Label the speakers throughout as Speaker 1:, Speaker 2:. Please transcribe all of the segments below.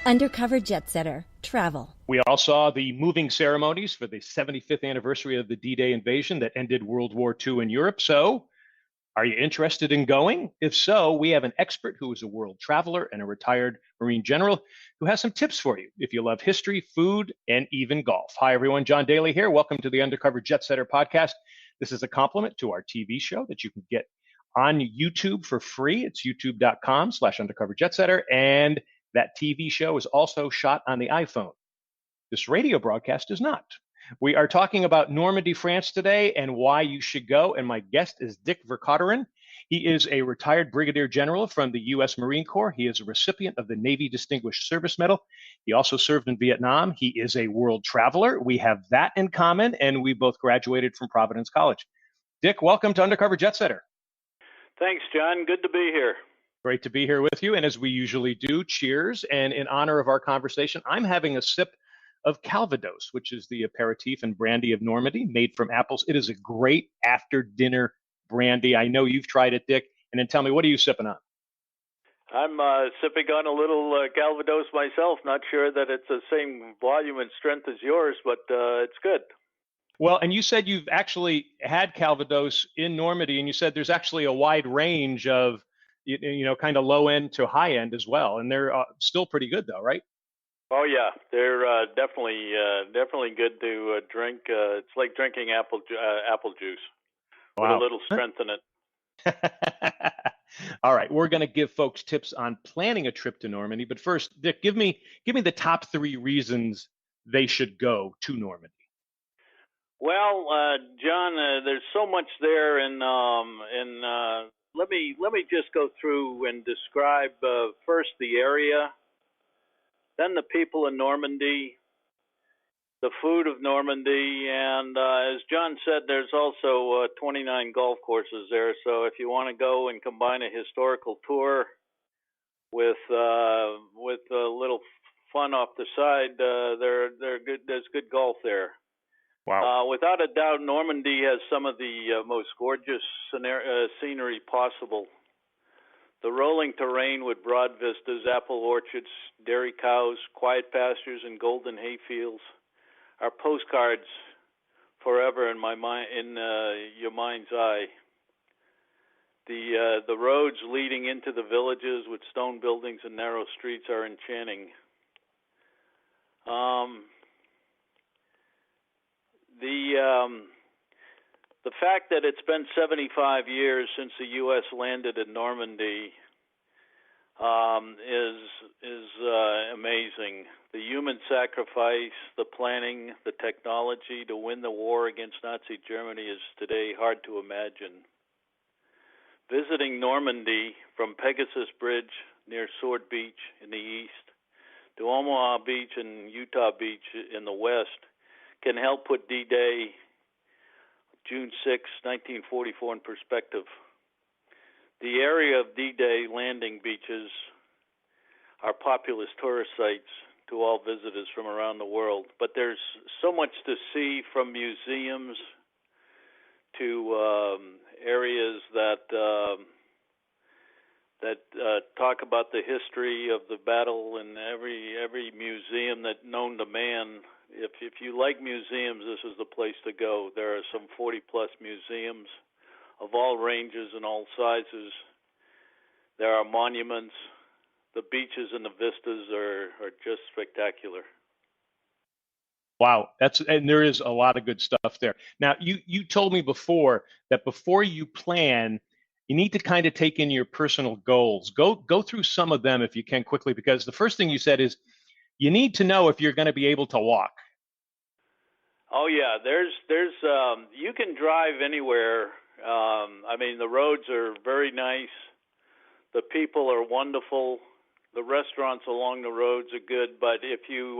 Speaker 1: Undercover Jet Setter. Travel.
Speaker 2: We all saw the moving ceremonies for the 75th anniversary of the D-Day invasion that ended World War II in Europe. So, are you interested in going? If so, we have an expert who is a world traveler and a retired Marine general who has some tips for you if you love history, food, and even golf. Hi, everyone. John Daly here. Welcome to the Undercover Jet Setter podcast. This is a compliment to our TV show that you can get on YouTube for free. It's youtube.com/undercoverjetsetter. And that TV show is also shot on the iPhone. This radio broadcast is not. We are talking about Normandy, France today and why you should go. And my guest is Dick Vercauteren. He is a retired brigadier general from the U.S. Marine Corps. He is a recipient of the Navy Distinguished Service Medal. He also served in Vietnam. He is a world traveler. We have that in common, and we both graduated from Providence College. Dick, welcome to Undercover Jet Setter.
Speaker 3: Thanks, John. Good to be here.
Speaker 2: Great to be here with you. And as we usually do, cheers. And in honor of our conversation, I'm having a sip of Calvados, which is the aperitif and brandy of Normandy, made from apples. It is a great after-dinner brandy. I know you've tried it, Dick. And then tell me, what are you sipping on?
Speaker 3: I'm sipping on a little Calvados myself. Not sure that it's the same volume and strength as yours, but it's good.
Speaker 2: Well, and you said you've actually had Calvados in Normandy, and you said there's actually a wide range of, kind of low end to high end as well. And they're still pretty good, though, right?
Speaker 3: Oh yeah, they're definitely good to drink. It's like drinking apple juice with a little strength in it.
Speaker 2: All right, we're going to give folks tips on planning a trip to Normandy, but first, Dick, give me the top 3 reasons they should go to Normandy.
Speaker 3: Well, John, there's so much there, and let me just go through and describe first the area. Then the people in Normandy, the food of Normandy, and as John said, there's also 29 golf courses there. So if you want to go and combine a historical tour with a little fun off the side, they're good. There's good golf there.
Speaker 2: Wow.
Speaker 3: Without a doubt, Normandy has some of the most gorgeous scenery possible. The rolling terrain with broad vistas, apple orchards, dairy cows, quiet pastures, and golden hay fields are postcards forever in my mind, in your mind's eye. The roads leading into the villages with stone buildings and narrow streets are enchanting. The fact that it's been 75 years since the U.S. landed in Normandy is amazing. The human sacrifice, the planning, the technology to win the war against Nazi Germany is today hard to imagine. Visiting Normandy from Pegasus Bridge near Sword Beach in the east to Omaha Beach and Utah Beach in the west can help put D-Day, June 6, 1944, in perspective. The area of D-Day landing beaches are populous tourist sites to all visitors from around the world, but there's so much to see, from museums to areas that talk about the history of the battle, and every museum that known to man. If you like museums, this is the place to go. There are some 40-plus museums of all ranges and all sizes. There are monuments. The beaches and the vistas are just spectacular.
Speaker 2: Wow, and there is a lot of good stuff there. Now, you told me before that before you plan, you need to kind of take in your personal goals. Go through some of them if you can quickly, because the first thing you said is you need to know if you're going to be able to walk.
Speaker 3: Oh yeah, there's you can drive anywhere. The roads are very nice. The people are wonderful. The restaurants along the roads are good. But if you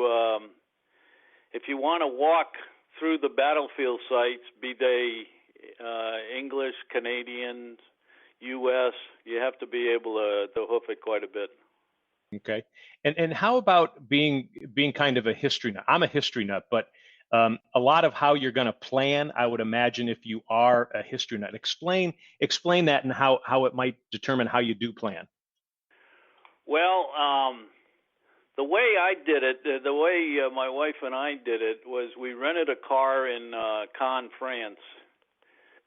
Speaker 3: want to walk through the battlefield sites, be they English, Canadian, U.S., you have to be able to hoof it quite a bit.
Speaker 2: Okay, and how about being kind of a history nut? I'm a history nut, but a lot of how you're going to plan, I would imagine, if you are a history nut. Explain that and how it might determine how you do plan.
Speaker 3: Well, The way I did it, the way my wife and I did it, was we rented a car in Cannes, France.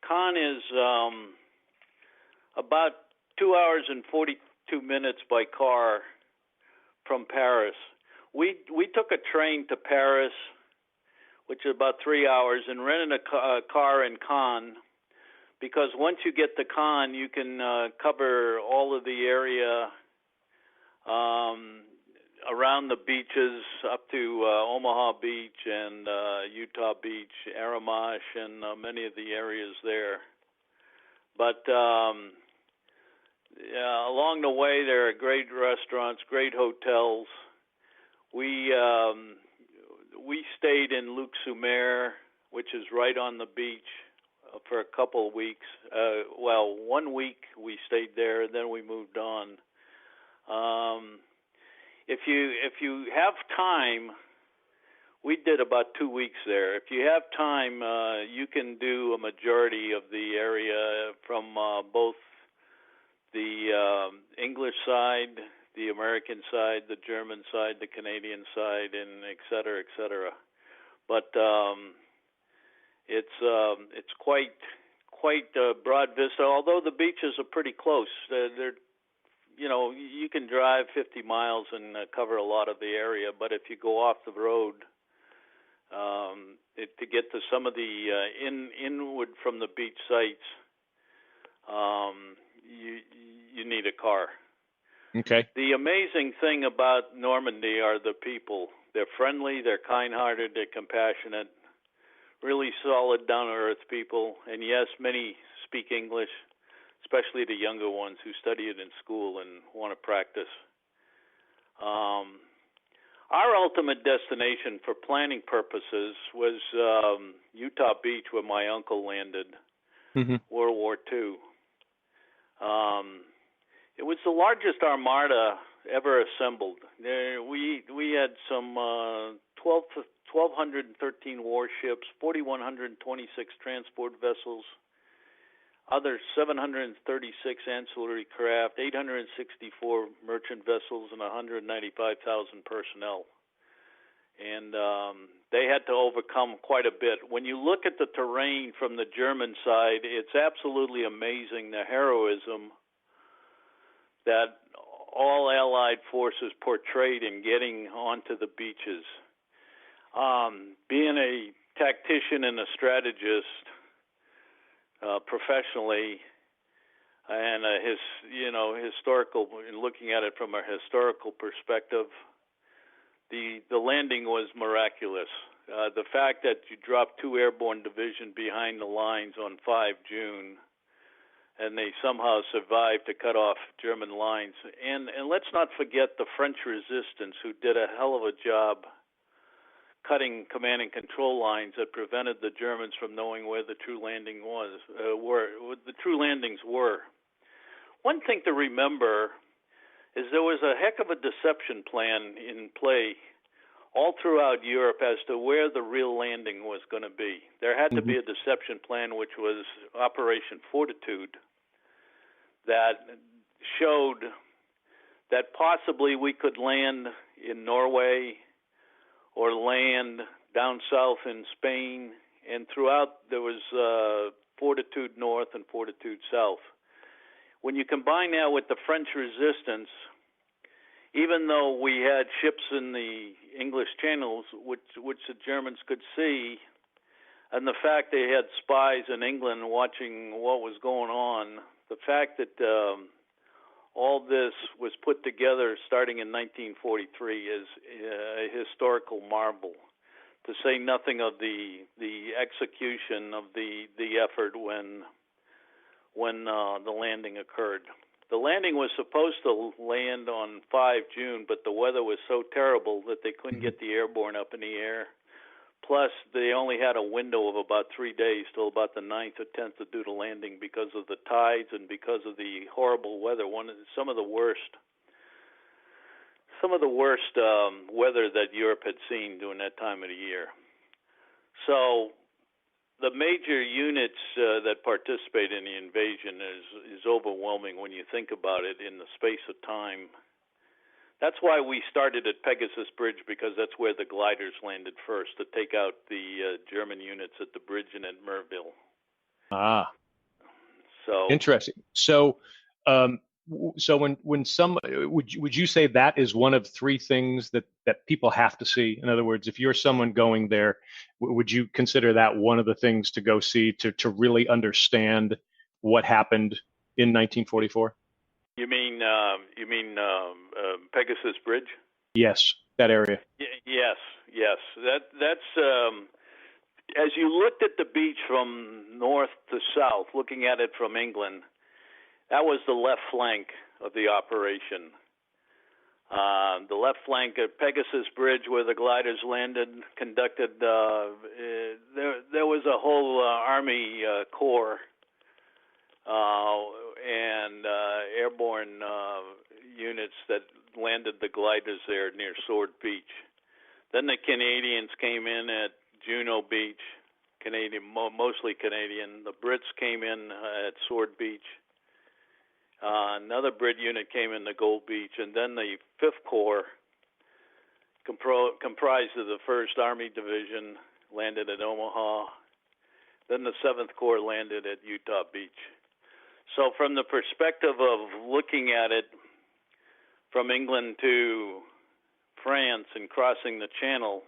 Speaker 3: Cannes is about 2 hours and 42 minutes by car from Paris. We took a train to Paris, which is about 3 hours, and rented a car in Cannes, because once you get to Cannes, you can cover all of the area around the beaches up to Omaha Beach and Utah Beach, Aramash, and many of the areas there. But along the way, there are great restaurants, great hotels. We stayed in Luc-sur-Mer, which is right on the beach, for a couple of weeks. 1 week we stayed there, and then we moved on. If you have time, we did about 2 weeks there. If you have time, you can do a majority of the area from both the English side, the American side, the German side, the Canadian side, and et cetera, et cetera. But it's quite a broad vista. Although the beaches are pretty close, they're you can drive 50 miles and cover a lot of the area. But if you go off the road, to get to some of the inward from the beach sites, you need a car.
Speaker 2: Okay.
Speaker 3: The amazing thing about Normandy are the people. They're friendly, they're kind-hearted, they're compassionate, really solid, down-to-earth people. And yes, many speak English, especially the younger ones who study it in school and want to practice. Our ultimate destination for planning purposes was Utah Beach, where my uncle landed, World War II. It was the largest armada ever assembled. We had some 1,213 warships, 4,126 transport vessels, other 736 ancillary craft, 864 merchant vessels, and 195,000 personnel. And they had to overcome quite a bit. When you look at the terrain from the German side, it's absolutely amazing, the heroism that all Allied forces portrayed in getting onto the beaches. Being a tactician and a strategist professionally, and historical, looking at it from a historical perspective, the landing was miraculous. The fact that you dropped 2 airborne division behind the lines on 5 June, and they somehow survived to cut off German lines. And let's not forget the French resistance, who did a hell of a job cutting command and control lines that prevented the Germans from knowing where the true landing the true landings were. One thing to remember is there was a heck of a deception plan in play all throughout Europe as to where the real landing was going to be. There had to be a deception plan, which was Operation Fortitude, that showed that possibly we could land in Norway or land down south in Spain, and throughout there was Fortitude North and Fortitude South. When you combine that with the French resistance, even though we had ships in the English channels, which the Germans could see, and the fact they had spies in England watching what was going on, the fact that all this was put together starting in 1943 is a historical marvel, to say nothing of the execution of the effort when the landing occurred. The landing was supposed to land on 5 June, but the weather was so terrible that they couldn't get the airborne up in the air. Plus, they only had a window of about 3 days till about the 9th or 10th to do the landing because of the tides and because of the horrible weather. Some of the worst weather that Europe had seen during that time of the year. So the major units that participate in the invasion is overwhelming when you think about it in the space of time That's why we started at Pegasus Bridge, because that's where the gliders landed first to take out the German units at the bridge and at Merville.
Speaker 2: Ah,
Speaker 3: so
Speaker 2: interesting. So when some would you say that is one of three things that people have to see? In other words, if you're someone going there, would you consider that one of the things to go see to really understand what happened in 1944?
Speaker 3: You mean Pegasus Bridge?
Speaker 2: Yes, that area.
Speaker 3: Yes. That's as you looked at the beach from north to south, looking at it from England, that was the left flank of the operation. The left flank of Pegasus Bridge, where the gliders landed, conducted. There was a whole Army Corps and airborne units that landed the gliders there near Sword Beach. Then the Canadians came in at Juno Beach, mostly Canadian. The Brits came in at Sword Beach. Another Brit unit came in the Gold Beach, and then the 5th Corps, comprised of the 1st Army Division, landed at Omaha. Then the 7th Corps landed at Utah Beach. So from the perspective of looking at it from England to France and crossing the Channel,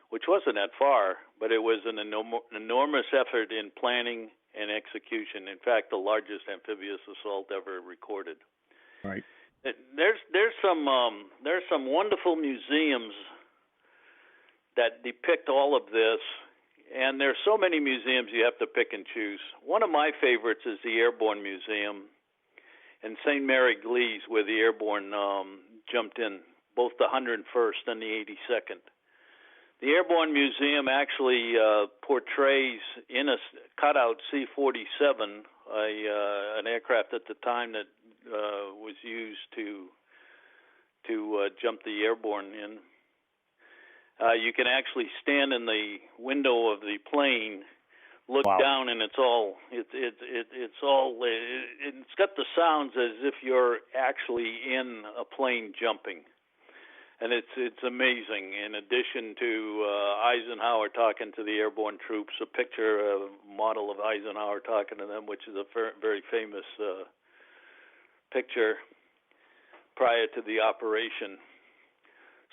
Speaker 3: which wasn't that far, but it was an enormous effort in planning and execution. In fact, the largest amphibious assault ever recorded.
Speaker 2: Right.
Speaker 3: There's some wonderful museums that depict all of this, and there's so many museums you have to pick and choose. One of my favorites is the Airborne Museum in St. Mary Glees, where the Airborne jumped in, both the 101st and the 82nd. The Airborne Museum actually portrays in a cutout C-47, an aircraft at the time that was used to jump the Airborne in. You can actually stand in the window of the plane, look down, and it's got the sounds as if you're actually in a plane jumping. And it's amazing. In addition to Eisenhower talking to the airborne troops, a model of Eisenhower talking to them, which is a very famous picture prior to the operation.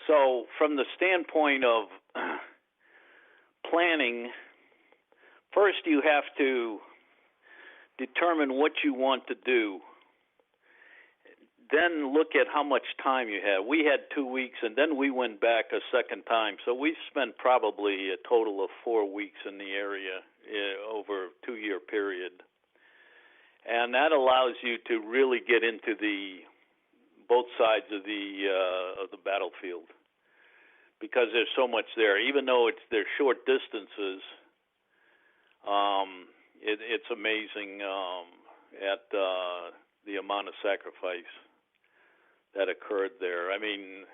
Speaker 3: So from the standpoint of planning, first you have to determine what you want to do. Then look at how much time you have. We had 2 weeks, and then we went back a second time. So we spent probably a total of 4 weeks in the area over a 2-year period. And that allows you to really get into both sides of the battlefield, because there's so much there. Even though they're short distances, it's amazing at the amount of sacrifice that occurred there. I mean,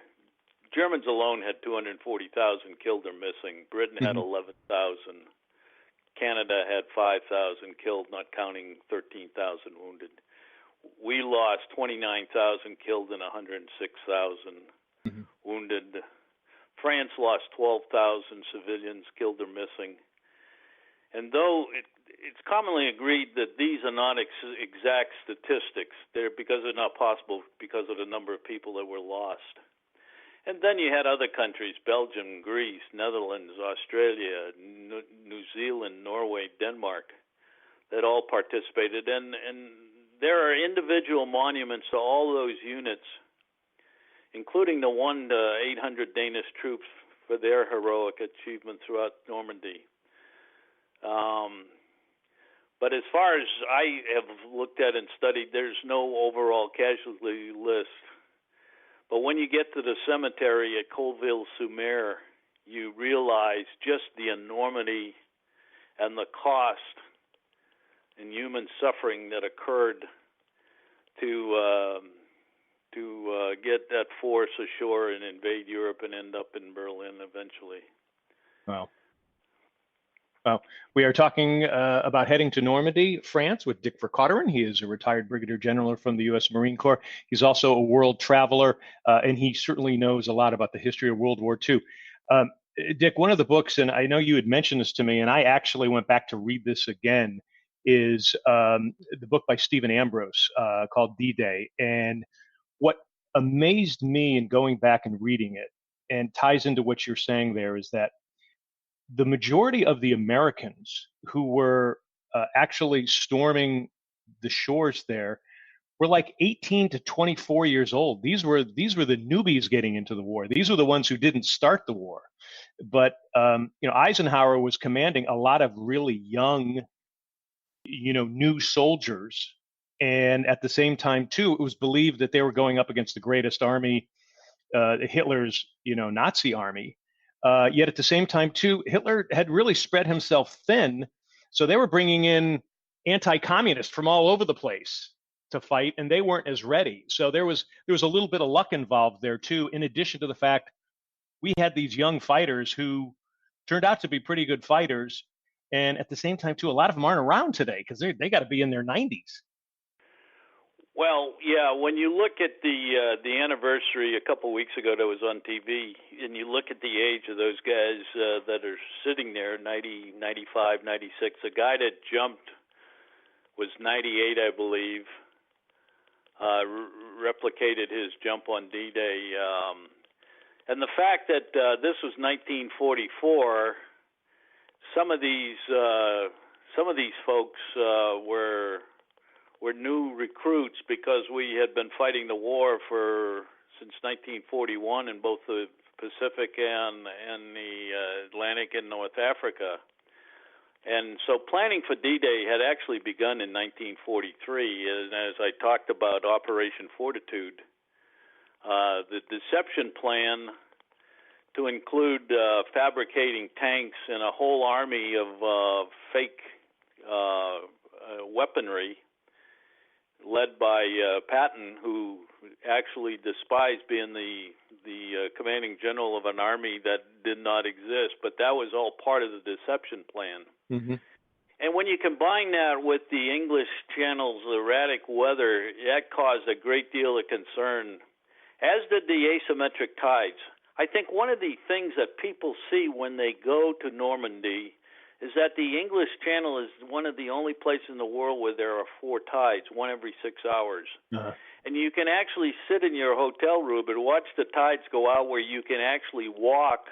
Speaker 3: Germans alone had 240,000 killed or missing. Britain had 11,000. Canada had 5,000 killed, not counting 13,000 wounded. We lost 29,000 killed and 106,000 wounded. France lost 12,000 civilians killed or missing. And though it's commonly agreed that these are not exact statistics, because they're not possible because of the number of people that were lost. And then you had other countries, Belgium, Greece, Netherlands, Australia, New Zealand, Norway, Denmark, that all participated. And there are individual monuments to all those units, including the 1 to 800 Danish troops for their heroic achievement throughout Normandy. But as far as I have looked at and studied, there's no overall casualty list. But when you get to the cemetery at Colville-sur-Mer, you realize just the enormity and the cost and human suffering that occurred to get that force ashore and invade Europe and end up in Berlin eventually.
Speaker 2: Wow. Well, we are talking about heading to Normandy, France, with Dick Vercauteren. He is a retired brigadier general from the U.S. Marine Corps. He's also a world traveler, and he certainly knows a lot about the history of World War II. Um, Dick, one of the books, and I know you had mentioned this to me, and I actually went back to read this again, is the book by Stephen Ambrose called DDay. And what amazed me in going back and reading it, and ties into what you're saying there, is that the majority of the Americans who were actually storming the shores there were like 18 to 24 years old. These were the newbies getting into the war. These were the ones who didn't start the war. But Eisenhower was commanding a lot of really young, new soldiers, and at the same time too, it was believed that they were going up against the greatest army, Hitler's, Nazi army. Yet at the same time, too, Hitler had really spread himself thin, so they were bringing in anti-communists from all over the place to fight, and they weren't as ready. So there was a little bit of luck involved there too. In addition to the fact we had these young fighters who turned out to be pretty good fighters, and at the same time too, a lot of them aren't around today because they got to be in their 90s.
Speaker 3: Well, yeah, when you look at the anniversary a couple of weeks ago that was on TV, and you look at the age of those guys that are sitting there, 90, 95, 96, the guy that jumped was 98, I believe, replicated his jump on D-Day. And the fact that this was 1944, some of these folks were new recruits because we had been fighting the war since 1941 in both the Pacific and the Atlantic and North Africa. And so planning for D-Day had actually begun in 1943, and as I talked about Operation Fortitude, the deception plan to include fabricating tanks and a whole army of fake weaponry led by Patton, who actually despised being the commanding general of an army that did not exist, but that was all part of the deception plan.
Speaker 2: Mm-hmm.
Speaker 3: And when you combine that with the English Channel's erratic weather, that caused a great deal of concern, as did the asymmetric tides. I think one of the things that people see when they go to Normandy is that the English Channel is one of the only places in the world where there are 4 tides, one every 6 hours.
Speaker 2: Uh-huh.
Speaker 3: And you can actually sit in your hotel room and watch the tides go out, where you can actually walk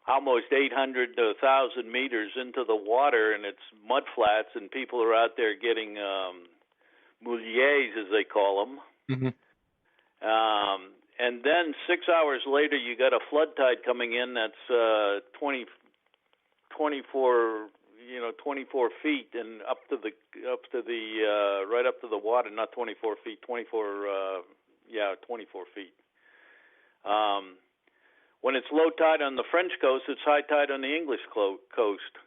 Speaker 3: almost 800 to 1,000 meters into the water, and it's mud flats, and people are out there getting mouliers, as they call them.
Speaker 2: Mm-hmm.
Speaker 3: And then 6 hours later, you got a flood tide coming in that's 24 feet and up to the right up to the water, not 24 feet, 24 feet. When it's low tide on the French coast, it's high tide on the English coast.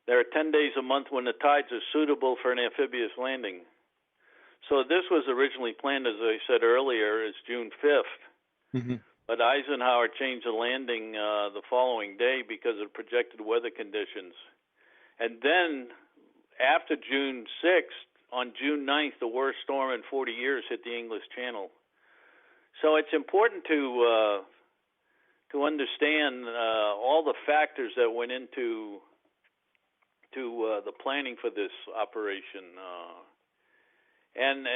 Speaker 3: There are 10 days a month when the tides are suitable for an amphibious landing. So this was originally planned, as I said earlier, as June 5th.
Speaker 2: Mm-hmm.
Speaker 3: But Eisenhower changed the landing the following day because of projected weather conditions. And then after June 6th, on June 9th, the worst storm in 40 years hit the English Channel. So it's important to understand all the factors that went into the planning for this operation. And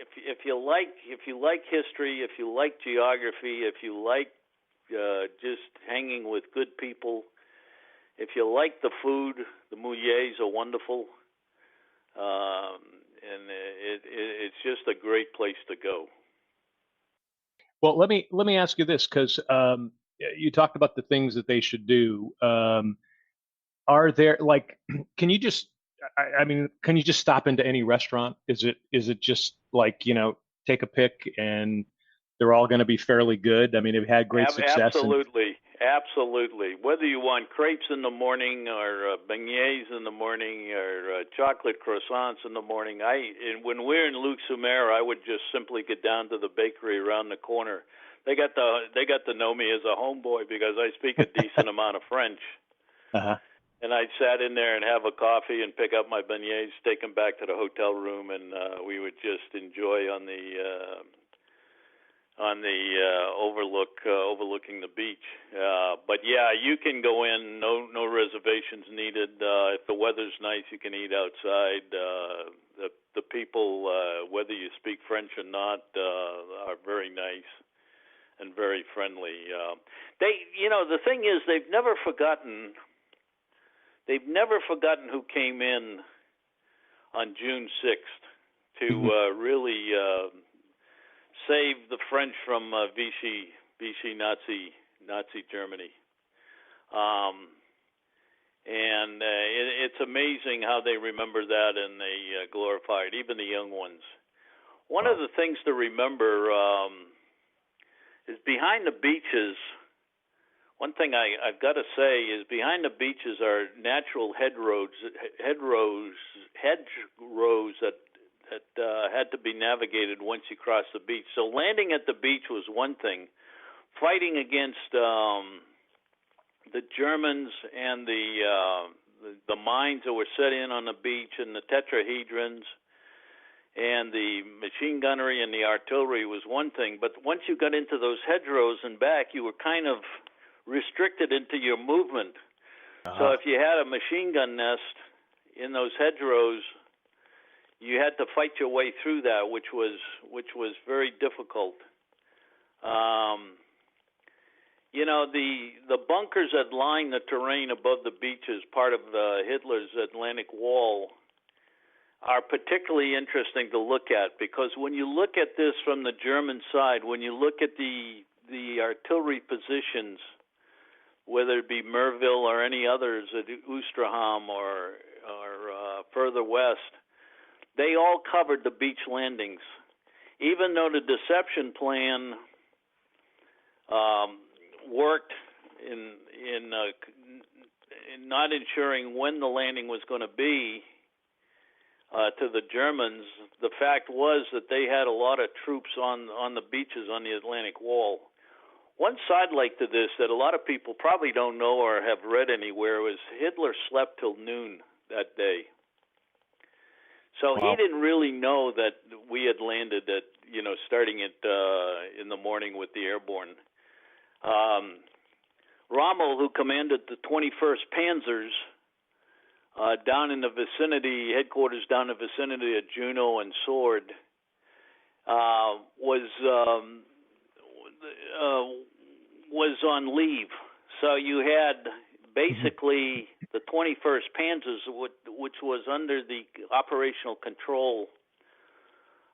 Speaker 3: if you like history, if you like geography, if you like just hanging with good people, if you like the food, the mouliers are wonderful, and it's just a great place to go.
Speaker 2: Well, let me ask you this, because you talked about the things that they should do. Are there, like, can you just stop into any restaurant? Is it just like, take a pick and they're all going to be fairly good? I mean, they've had great success.
Speaker 3: Absolutely. Whether you want crepes in the morning or beignets in the morning or chocolate croissants in the morning, when we're in Luxembourg, I would just simply get down to the bakery around the corner. They got to know me as a homeboy because I speak a decent amount of French.
Speaker 2: Uh-huh.
Speaker 3: And I'd sat in there and have a coffee and pick up my beignets, take them back to the hotel room, and we would just enjoy on the overlooking the beach. But yeah, you can go in, no reservations needed. If the weather's nice, you can eat outside. The people, whether you speak French or not, are very nice and very friendly. The thing is, they've never forgotten who came in on June 6th to really save the French from Vichy Nazi Germany. And it's amazing how they remember that and they glorify it, even the young ones. One of the things to remember is behind the beaches. One thing I've got to say is behind the beaches are natural hedgerows that had to be navigated once you cross the beach. So landing at the beach was one thing. Fighting against the Germans and the mines that were set in on the beach and the tetrahedrons and the machine gunnery and the artillery was one thing. But once you got into those hedgerows and back, you were kind of restricted into your movement. So if you had a machine gun nest in those hedgerows, you had to fight your way through that, which was very difficult. The bunkers that line the terrain above the beaches, part of Hitler's Atlantic Wall, are particularly interesting to look at, because when you look at this from the German side, when you look at the artillery positions, whether it be Merville or any others at Ouistreham or further west, they all covered the beach landings. Even though the deception plan worked in not ensuring when the landing was going to be to the Germans, the fact was that they had a lot of troops on the beaches on the Atlantic Wall. One sidelight to this that a lot of people probably don't know or have read anywhere was Hitler slept till noon that day. So he didn't really know that we had landed at, starting at in the morning with the airborne. Rommel, who commanded the 21st Panzers down in the vicinity, headquarters down in the vicinity of Juno and Sword, was on leave. So you had basically the 21st Panzers, which was under the operational control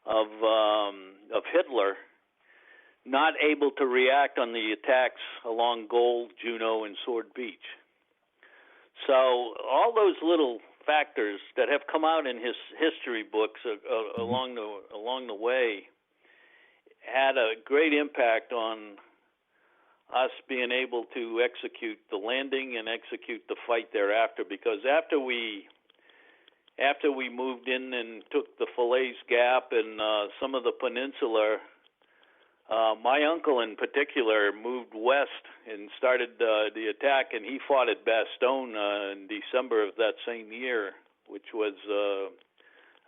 Speaker 3: of Hitler, not able to react on the attacks along Gold, Juno, and Sword Beach. So all those little factors that have come out in his history books along the way had a great impact on us being able to execute the landing and execute the fight thereafter. Because after we moved in and took the Falaise Gap and some of the peninsula, my uncle in particular moved west and started the attack, and he fought at Bastogne in December of that same year, which was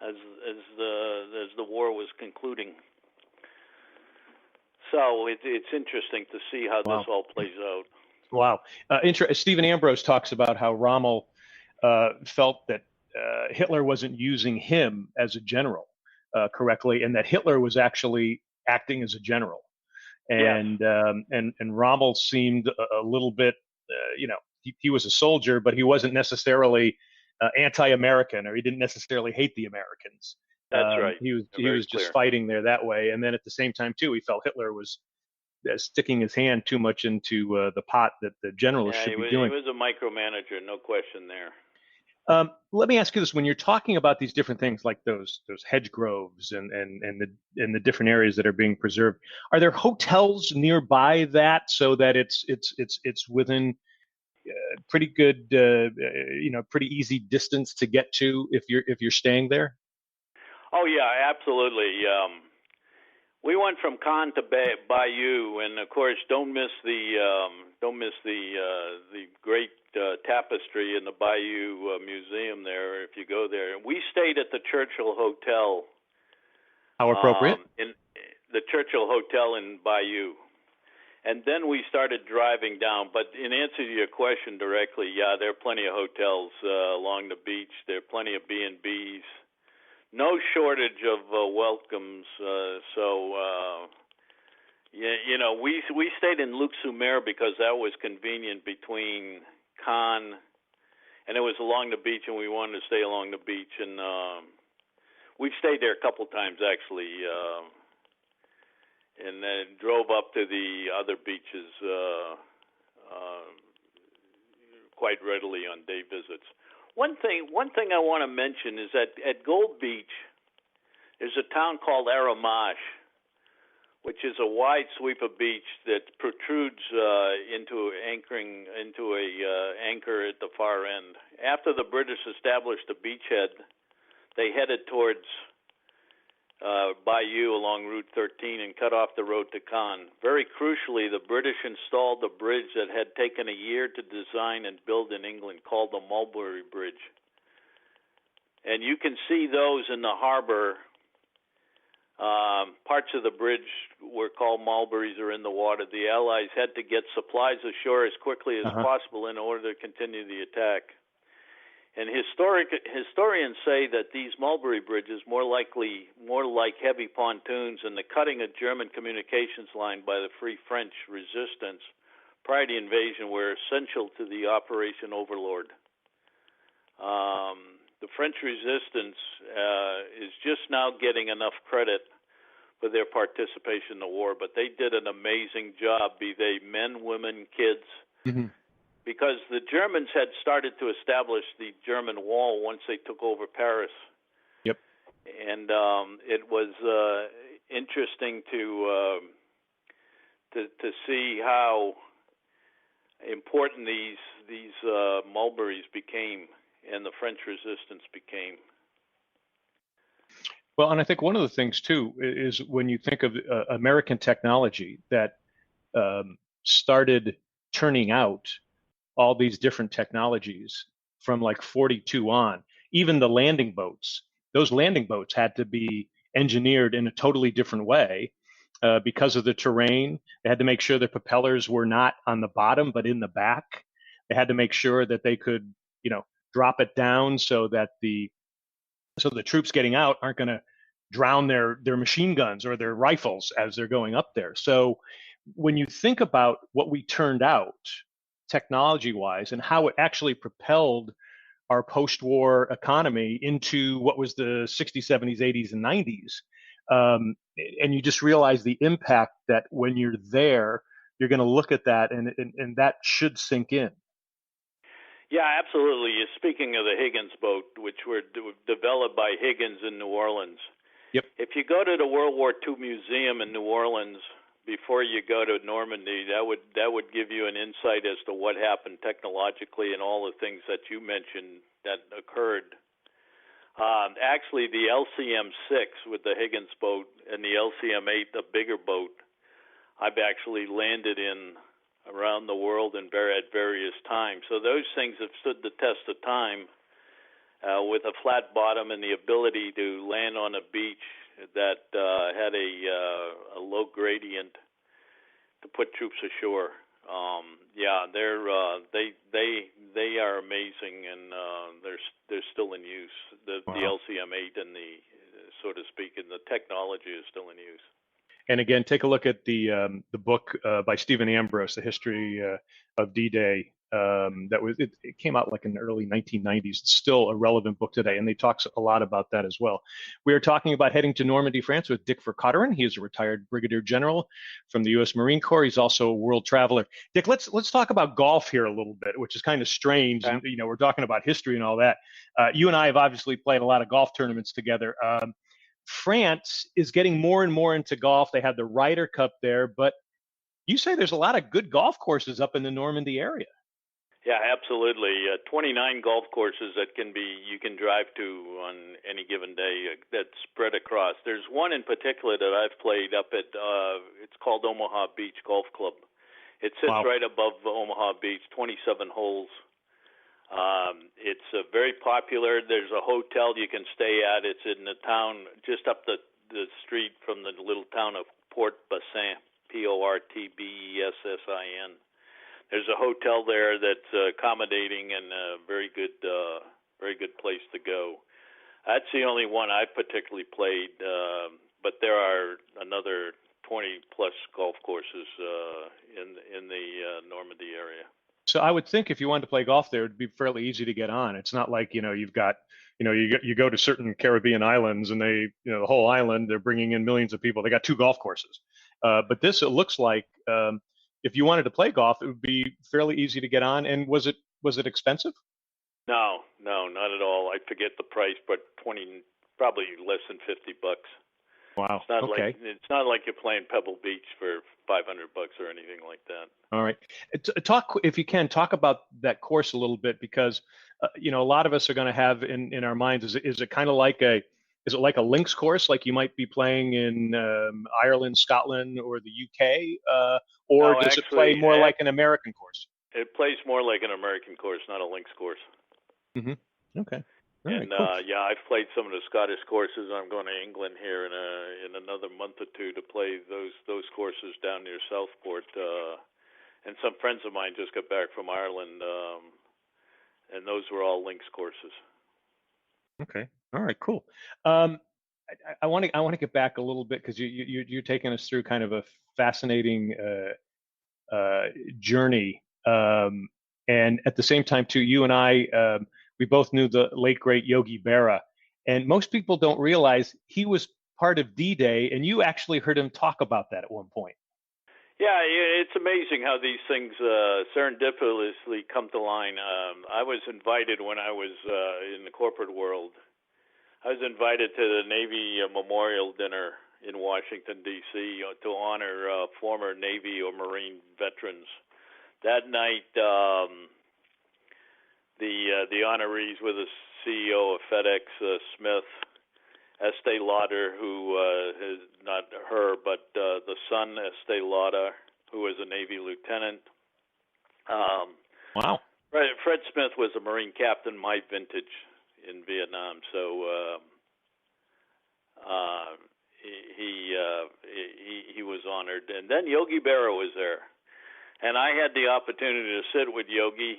Speaker 3: as the war was concluding. So it's interesting to see how this all plays out.
Speaker 2: Wow. Stephen Ambrose talks about how Rommel felt that Hitler wasn't using him as a general correctly, and that Hitler was actually acting as a general. And Rommel seemed a little bit, he was a soldier, but he wasn't necessarily anti-American, or he didn't necessarily hate the Americans.
Speaker 3: That's right.
Speaker 2: He was just fighting there that way. And then at the same time, too, he felt Hitler was sticking his hand too much into the pot that the generals should be doing.
Speaker 3: He was a micromanager, no question there.
Speaker 2: Let me ask you this: when you're talking about these different things, like those hedge groves and the different areas that are being preserved, are there hotels nearby that so that it's within pretty good, pretty easy distance to get to if you're staying there?
Speaker 3: Oh yeah, absolutely. We went from Cannes to Bayeux, and of course, don't miss the great tapestry in the Bayou Museum there, if you go there. And we stayed at the Churchill Hotel.
Speaker 2: How appropriate.
Speaker 3: In the Churchill Hotel in Bayou. And then we started driving down. But in answer to your question directly, yeah, there are plenty of hotels along the beach. There are plenty of B&Bs. No shortage of welcomes. We stayed in Luxembourg because that was convenient between Cannes, and it was along the beach, and we wanted to stay along the beach. And we've stayed there a couple times, actually. And then drove up to the other beaches quite readily on day visits. One thing I want to mention is that at Gold Beach, there's a town called Aramash, which is a wide sweep of beach that protrudes into a anchor at the far end. After the British established the beachhead, they headed towards Bayou along Route 13 and cut off the road to Cannes. Very crucially, the British installed a bridge that had taken a year to design and build in England called the Mulberry Bridge. And you can see those in the harbor. Parts of the bridge were called mulberries are in the water. The Allies had to get supplies ashore as quickly as possible in order to continue the attack. And historians say that these mulberry bridges, more like heavy pontoons, and the cutting a German communications line by the Free French resistance prior to the invasion were essential to the Operation Overlord. The French resistance is just now getting enough credit for their participation in the war, but they did an amazing job, be they men, women, kids. Mm-hmm. Because the Germans had started to establish the German wall once they took over Paris.
Speaker 2: Yep.
Speaker 3: And it was interesting to see how important these mulberries became and the French resistance became.
Speaker 2: Well, and I think one of the things too is when you think of American technology that started turning out all these different technologies from like 42 on, even the landing boats, those landing boats had to be engineered in a totally different way because of the terrain. They had to make sure the propellers were not on the bottom, but in the back. They had to make sure that they could, drop it down so that the troops getting out aren't going to drown their machine guns or their rifles as they're going up there. So when you think about what we turned out technology-wise and how it actually propelled our post-war economy into what was the 60s, 70s, 80s, and 90s, and you just realize the impact that when you're there, you're going to look at that and that should sink in.
Speaker 3: Yeah, absolutely. Speaking of the Higgins boat, which were developed by Higgins in New Orleans.
Speaker 2: Yep.
Speaker 3: If you go to the World War II Museum in New Orleans before you go to Normandy, that would give you an insight as to what happened technologically and all the things that you mentioned that occurred. Actually, the LCM-6 with the Higgins boat and the LCM-8, the bigger boat, I've actually landed in around the world and at various times. So those things have stood the test of time with a flat bottom and the ability to land on a beach that had a low gradient to put troops ashore. They are amazing, and they're still in use. The LCM-8 and the, so to speak, and the technology is still in use.
Speaker 2: And again, take a look at the book by Stephen Ambrose, The History of DDay. It came out like in the early 1990s. It's still a relevant book today, and they talk a lot about that as well. We are talking about heading to Normandy, France with Dick Vercauteren. He is a retired brigadier general from the U.S. Marine Corps. He's also a world traveler. Dick, let's talk about golf here a little bit, which is kind of strange.
Speaker 3: Yeah.
Speaker 2: And, we're talking about history and all that. You and I have obviously played a lot of golf tournaments together. France is getting more and more into golf. They have the Ryder Cup there, but you say there's a lot of good golf courses up in the Normandy area.
Speaker 3: Yeah, absolutely. 29 golf courses that you can drive to on any given day that spread across. There's one in particular that I've played up at, it's called Omaha Beach Golf Club. It sits right above Omaha Beach, 27 holes. It's very popular. There's a hotel you can stay at. It's in the town just up the street from the little town of Port Bassin, Portbessin. There's a hotel there that's accommodating and a very good place to go. That's the only one I particularly played, but there are another 20 plus golf courses in the Normandy area.
Speaker 2: So I would think if you wanted to play golf there, it'd be fairly easy to get on. It's not like, you've got, you go to certain Caribbean islands and they, the whole island, they're bringing in millions of people. They got 2 golf courses. But this, it looks like, if you wanted to play golf, it would be fairly easy to get on. And was it expensive?
Speaker 3: No, not at all. I forget the price, but probably less than $50.
Speaker 2: Wow.
Speaker 3: It's not like you're playing Pebble Beach for $500 or anything like that.
Speaker 2: All right. Talk, if you can, talk about that course a little bit, because a lot of us are going to have in our minds, is it kind of like is it like a links course, like you might be playing in Ireland, Scotland, or the UK, or does it play more like an American course?
Speaker 3: It plays more like an American course, not a links course.
Speaker 2: Mm-hmm. Okay. All
Speaker 3: and
Speaker 2: right, cool.
Speaker 3: Yeah, I've played some of the Scottish courses. I'm going to England here in another month or two to play those courses down near Southport. And some friends of mine just got back from Ireland, and those were all links courses.
Speaker 2: Okay. All right. Cool. I want to get back a little bit, because you're taking us through kind of a fascinating journey, and at the same time too, you and I, we both knew the late great Yogi Berra, and most people don't realize he was part of DDay, and you actually heard him talk about that at one point.
Speaker 3: Yeah, it's amazing how these things serendipitously come to line. I was invited when I was in the corporate world. I was invited to the Navy Memorial Dinner in Washington, D.C. To honor former Navy or Marine veterans. That night, the honorees were the CEO of FedEx, Smith, Estee Lauder, who is not her, but the son, Estee Lauder, who was a Navy lieutenant.
Speaker 2: Wow.
Speaker 3: Fred Smith was a Marine captain, my vintage, in Vietnam. So he was honored, and then Yogi Berra was there, and I had the opportunity to sit with Yogi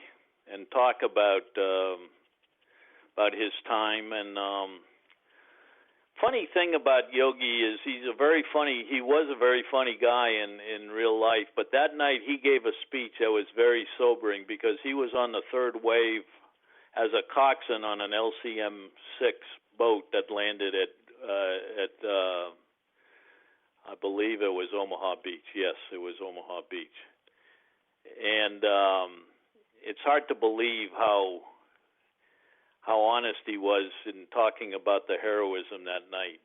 Speaker 3: and talk about his time. And funny thing about Yogi is he was a very funny guy in real life, but that night he gave a speech that was very sobering, because he was on the third wave as a coxswain on an LCM-6 boat that landed at I believe it was Omaha Beach. Yes, it was Omaha Beach. And it's hard to believe how honest he was in talking about the heroism that night.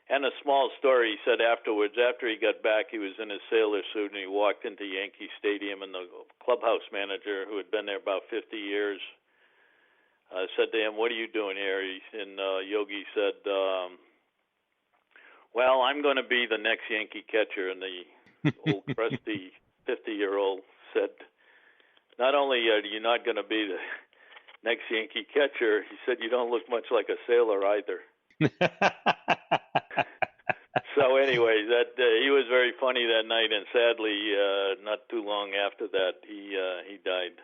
Speaker 3: And a small story, he said afterwards, after he got back, he was in his sailor suit and he walked into Yankee Stadium, and the clubhouse manager, who had been there about 50 years, said to him, "What are you doing here?" And Yogi said, "Well, I'm going to be the next Yankee catcher." And the old crusty 50-year-old said, "Not only are you not going to be the next Yankee catcher," he said, "you don't look much like a sailor either." So anyway, that he was very funny that night, and sadly, not too long after that, he died.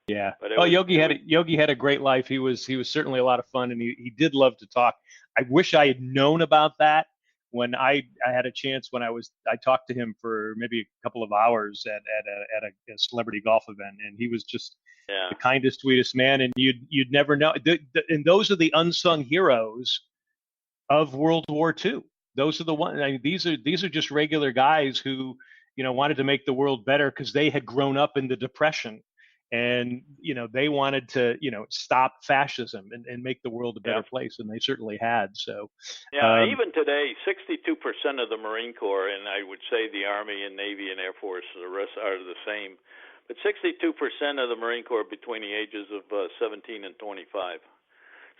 Speaker 2: Yeah. Yogi had a great life. He was certainly a lot of fun, and he did love to talk. I wish I had known about that when I had a chance, when I talked to him for maybe a couple of hours at a celebrity golf event, and he was just the kindest, sweetest man, and you'd never know. And those are the unsung heroes of World War II. Those are the ones. I mean, these are just regular guys who wanted to make the world better, because they had grown up in the Depression. And they wanted to stop fascism and make the world a better place, and they certainly had. So
Speaker 3: even today, 62% of the Marine Corps, and I would say the Army and Navy and Air Force, the rest are the same, but 62% of the Marine Corps between the ages of 17 and 25.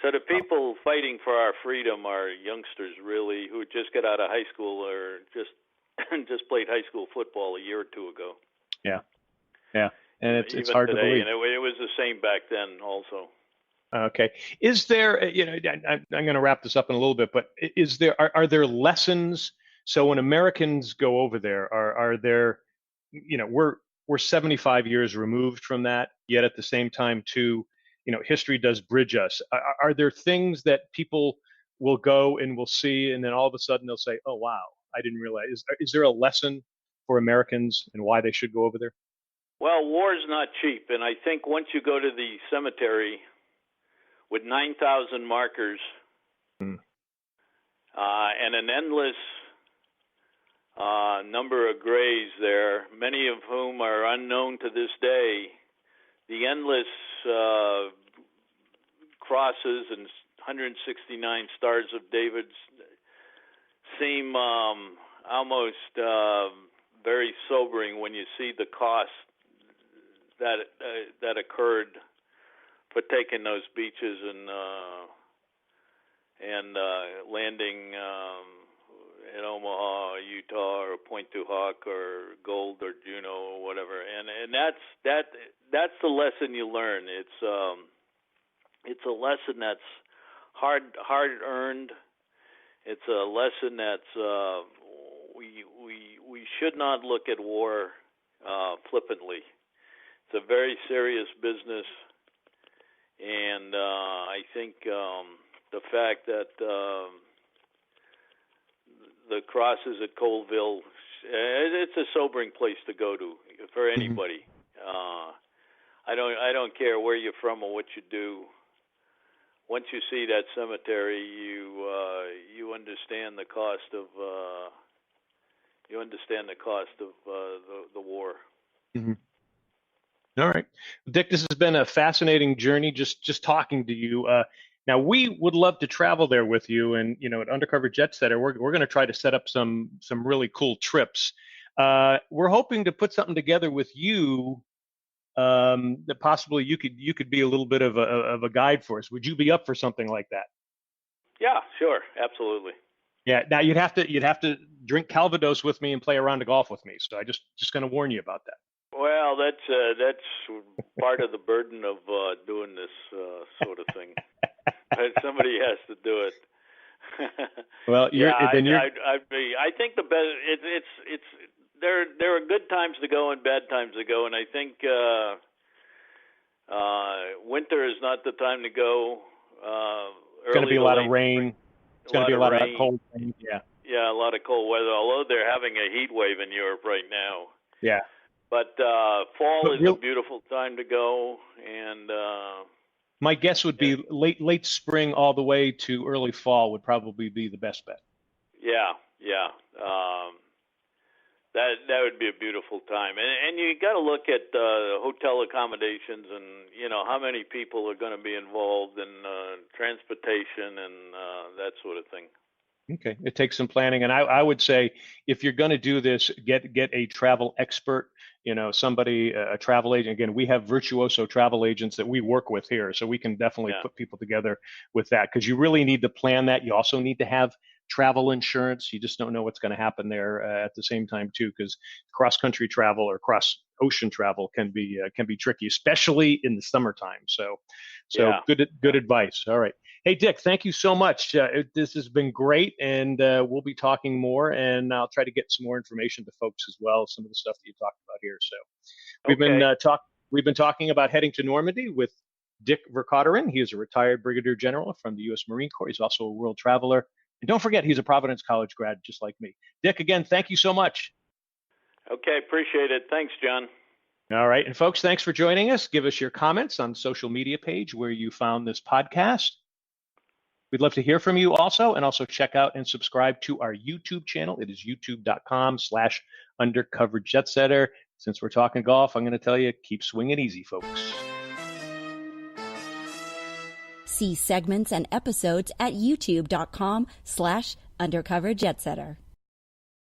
Speaker 3: So the people fighting for our freedom are youngsters, really, who just got out of high school or just played high school football a year or two ago.
Speaker 2: Yeah. and it's
Speaker 3: even
Speaker 2: hard
Speaker 3: today,
Speaker 2: to believe.
Speaker 3: and it was the same back then also.
Speaker 2: Okay. Is there, I'm going to wrap this up in a little bit, but are there lessons? So when Americans go over there, are there, we're 75 years removed from that, yet at the same time, too, history does bridge us. Are there things that people will go and will see, and then all of a sudden they'll say, oh, wow, I didn't realize. Is there a lesson for Americans and why they should go over there?
Speaker 3: Well, war is not cheap, and I think once you go to the cemetery with 9,000 markers and an endless number of graves there, many of whom are unknown to this day, the endless crosses and 169 stars of David seem almost very sobering when you see the cost that occurred for taking those beaches and landing in Omaha, Utah, or Point Du Hoc, or Gold, or Juneau, or whatever. And that's the lesson you learn. It's a lesson that's hard earned. It's a lesson that's we should not look at war flippantly. It's a very serious business, and I think the fact that the crosses at Colville, it's a sobering place to go to for anybody. I don't care where you're from or what you do. Once you see that cemetery, you understand the cost of the war.
Speaker 2: Mm-hmm. All right, Dick, this has been a fascinating journey. Just talking to you. Now we would love to travel there with you, and at Undercover Jet Setter, we're going to try to set up some really cool trips. We're hoping to put something together with you that possibly you could be a little bit of a guide for us. Would you be up for something like that?
Speaker 3: Yeah, sure, absolutely.
Speaker 2: Yeah. Now you'd have to drink Calvados with me and play a round of golf with me. So I just going to warn you about that.
Speaker 3: Well, that's part of the burden of doing this sort of thing. Somebody has to do it.
Speaker 2: Well,
Speaker 3: I think the best. It's there are good times to go and bad times to go, and I think winter is not the time to go.
Speaker 2: It's going to be a lot of rain. It's going to be a lot of cold rain.
Speaker 3: Yeah, a lot of cold weather. Although they're having a heat wave in Europe right now.
Speaker 2: Yeah.
Speaker 3: But fall is a beautiful time to go, and
Speaker 2: my guess would be late spring all the way to early fall would probably be the best bet.
Speaker 3: Yeah. That would be a beautiful time, and you got to look at hotel accommodations, and how many people are going to be involved in transportation and that sort of thing.
Speaker 2: Okay, it takes some planning, and I would say if you're going to do this, get a travel expert. Somebody, a travel agent. Again, we have virtuoso travel agents that we work with here, so we can definitely put people together with that, because you really need to plan that. You also need to have travel insurance. You just don't know what's going to happen there at the same time too, because cross-country travel or cross-ocean travel can be tricky, especially in the summertime. So good advice. All right. Hey, Dick, thank you so much. This has been great, and we'll be talking more, and I'll try to get some more information to folks as well, some of the stuff that you talked about here. So we've been talking about heading to Normandy with Dick Vercauteren. He is a retired brigadier general from the U.S. Marine Corps. He's also a world traveler. And don't forget, he's a Providence College grad, just like me. Dick, again, thank you so much.
Speaker 3: Okay, appreciate it. Thanks, John.
Speaker 2: All right. And folks, thanks for joining us. Give us your comments on the social media page where you found this podcast. We'd love to hear from you also, and also check out and subscribe to our YouTube channel. It is youtube.com/undercoverjetsetter. Since we're talking golf, I'm going to tell you, keep swinging easy, folks.
Speaker 1: See segments and episodes at youtube.com/undercoverjetsetter.